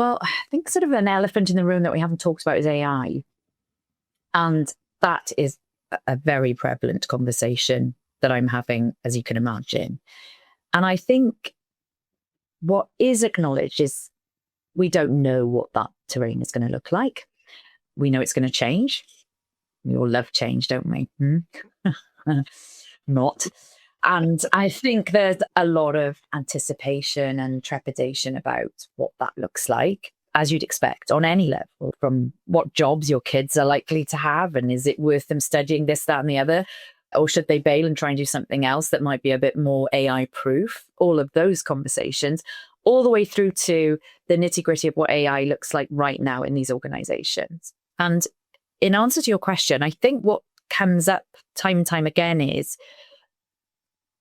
Well, I think sort of an elephant in the room that we haven't talked about is AI. And that is a very prevalent conversation that I'm having, as you can imagine. And I think what is acknowledged is we don't know what that terrain is going to look like. We know it's going to change. We all love change, don't we? Not. And I think there's a lot of anticipation and trepidation about what that looks like, as you'd expect on any level, from what jobs your kids are likely to have, and is it worth them studying this, that, and the other? Or should they bail and try and do something else that might be a bit more AI proof? All of those conversations, all the way through to the nitty gritty of what AI looks like right now in these organizations. And in answer to your question, I think what comes up time and time again is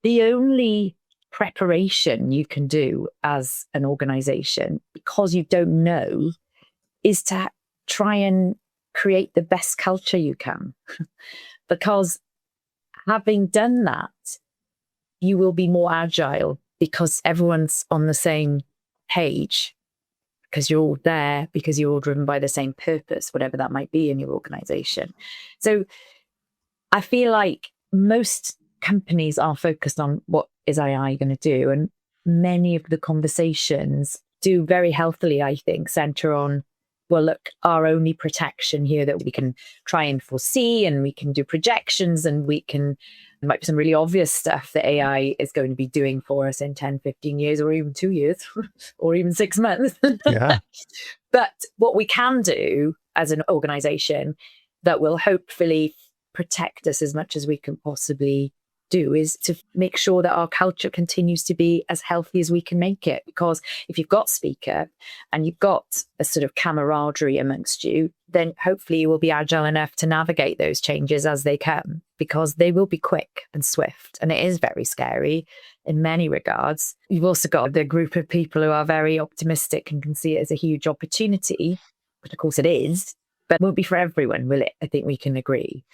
the only preparation you can do as an organization, because you don't know, is to try and create the best culture you can. Because having done that, you will be more agile because everyone's on the same page, because you're all there, because you're all driven by the same purpose, whatever that might be in your organization. So I feel like most companies are focused on what is AI going to do. And many of the conversations do very healthily, I think, center on, well, look, our only protection here that we can try and foresee, and we can do projections, and there might be some really obvious stuff that AI is going to be doing for us in 10, 15 years, or even 2 years, or even 6 months. Yeah. But what we can do as an organization that will hopefully protect us as much as we can possibly do is to make sure that our culture continues to be as healthy as we can make it. Because if you've got speak up and you've got a sort of camaraderie amongst you, then hopefully you will be agile enough to navigate those changes as they come, because they will be quick and swift. And it is very scary in many regards. You've also got the group of people who are very optimistic and can see it as a huge opportunity, but of course it is, but it won't be for everyone, will it? I think we can agree.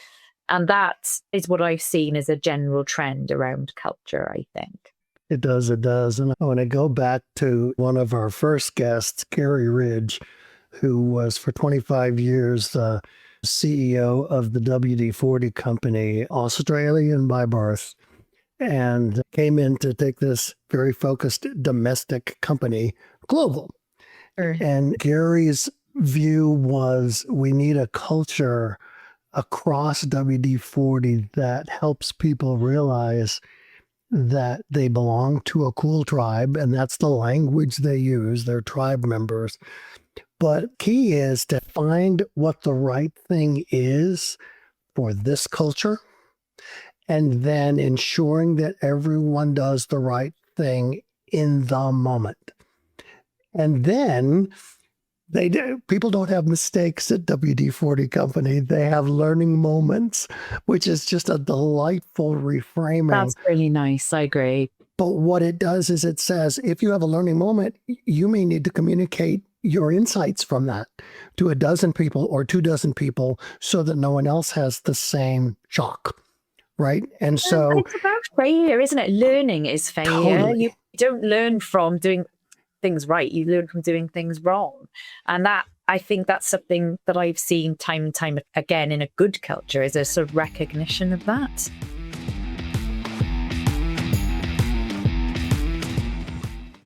And that is what I've seen as a general trend around culture, I think. It does. And I want to go back to one of our first guests, Gary Ridge, who was for 25 years the CEO of the WD-40 company, Australian by birth, and came in to take this very focused domestic company global. Sure. And Gary's view was we need a culture across WD-40 that helps people realize that they belong to a cool tribe, and that's the language they use, they're tribe members. But key is to find what the right thing is for this culture, and then ensuring that everyone does the right thing in the moment. And then people don't have mistakes at WD-40 Company. They have learning moments, which is just a delightful reframing. That's really nice. I agree. But what it does is it says, if you have a learning moment, you may need to communicate your insights from that to a dozen people or 24 people so that no one else has the same shock. Right. And so it's about failure, isn't it? Learning is failure. Totally. You don't learn from doing things right, you learn from doing things wrong. And that, I think that's something that I've seen time and time again in a good culture, is a sort of recognition of that.